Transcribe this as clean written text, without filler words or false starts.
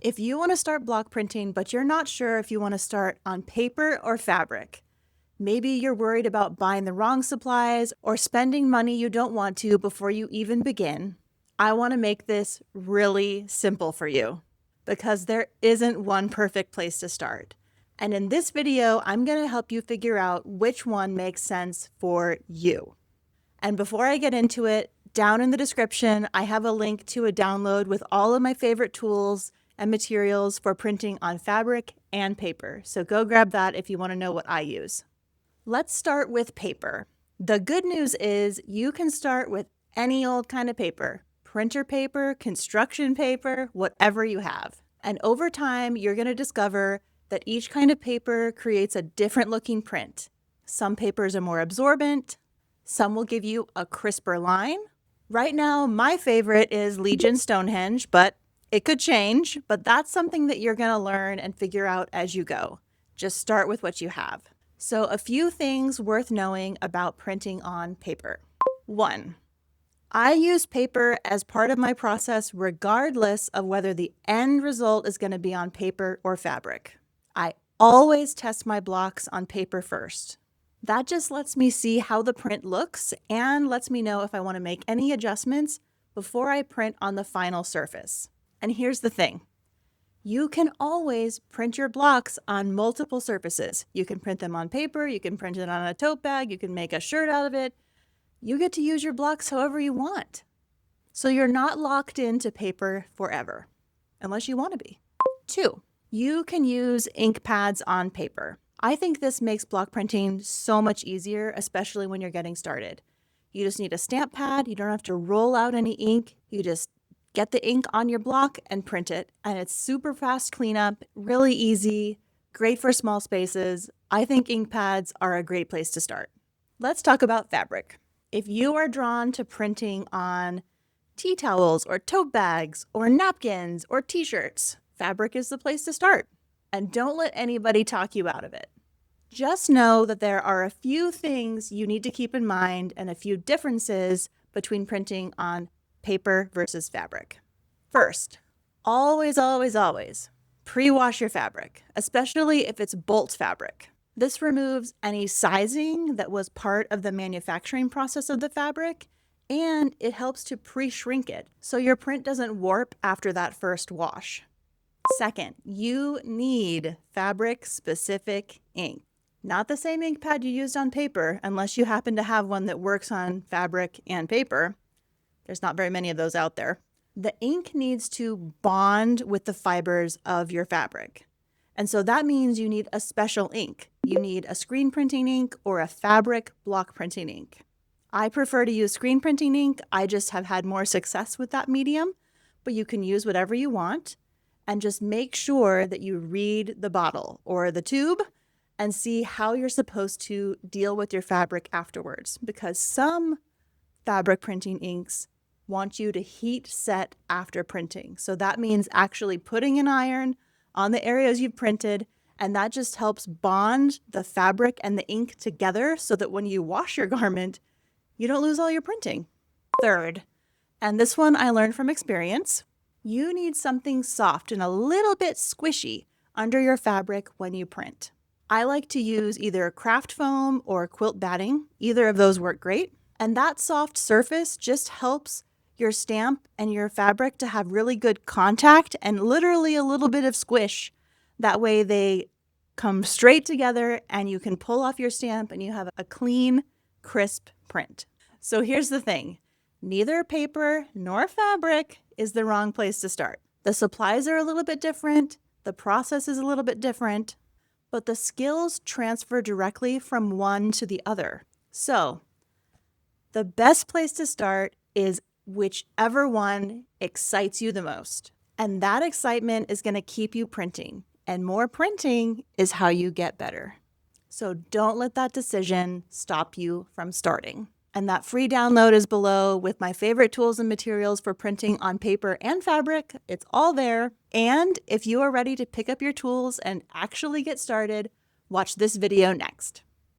If you want to start block printing, but you're not sure if you want to start on paper or fabric, maybe you're worried about buying the wrong supplies or spending money you don't want to before you even begin, I want to make this really simple for you because there isn't one perfect place to start. And in this video, I'm going to help you figure out which one makes sense for you. And before I get into it, down in the description, I have a link to a download with all of my favorite tools and materials for printing on fabric and paper. So go grab that if you want to know what I use. Let's start with paper. The good news is you can start with any old kind of paper, printer paper, construction paper, whatever you have. And over time, you're going to discover that each kind of paper creates a different looking print. Some papers are more absorbent. Some will give you a crisper line. Right now, my favorite is Legion Stonehenge, but it could change. But that's something that you're going to learn and figure out as you go. Just start with what you have. So a few things worth knowing about printing on paper. 1, I use paper as part of my process regardless of whether the end result is going to be on paper or fabric. I always test my blocks on paper first. That just lets me see how the print looks and lets me know if I want to make any adjustments before I print on the final surface. And here's the thing. You can always print your blocks on multiple surfaces. You can print them on paper, you can print it on a tote bag, you can make a shirt out of it. You get to use your blocks however you want. So you're not locked into paper forever, unless you want to be. 2, you can use ink pads on paper. I think this makes block printing so much easier, especially when you're getting started. You just need a stamp pad. You don't have to roll out any ink. You just get the ink on your block and print it. And it's super fast cleanup, really easy, great for small spaces. I think ink pads are a great place to start. Let's talk about fabric. If you are drawn to printing on tea towels or tote bags or napkins or t-shirts, fabric is the place to start. And don't let anybody talk you out of it. Just know that there are a few things you need to keep in mind and a few differences between printing on paper versus fabric. First, always pre-wash your fabric, especially if it's bolt fabric. This removes any sizing that was part of the manufacturing process of the fabric, and it helps to pre-shrink it so your print doesn't warp after that first wash. Second, you need fabric-specific ink. Not the same ink pad you used on paper, unless you happen to have one that works on fabric and paper. There's not very many of those out there. The ink needs to bond with the fibers of your fabric. And so that means you need a special ink. You need a screen printing ink or a fabric block printing ink. I prefer to use screen printing ink. I just have had more success with that medium, but you can use whatever you want. And just make sure that you read the bottle or the tube and see how you're supposed to deal with your fabric afterwards. Because some fabric printing inks want you to heat set after printing. So that means actually putting an iron on the areas you've printed, and that just helps bond the fabric and the ink together so that when you wash your garment, you don't lose all your printing. Third, and this one I learned from experience, you need something soft and a little bit squishy under your fabric when you print. I like to use either craft foam or quilt batting. Either of those work great. And that soft surface just helps your stamp and your fabric to have really good contact and literally a little bit of squish. That way they come straight together and you can pull off your stamp and you have a clean, crisp print. So here's the thing. Neither paper nor fabric is the wrong place to start. The supplies are a little bit different, the process is a little bit different, but the skills transfer directly from one to the other. So the best place to start is whichever one excites you the most. And that excitement is going to keep you printing. And more printing is how you get better. So don't let that decision stop you from starting. And that free download is below with my favorite tools and materials for printing on paper and fabric. It's all there. And if you are ready to pick up your tools and actually get started, watch this video next.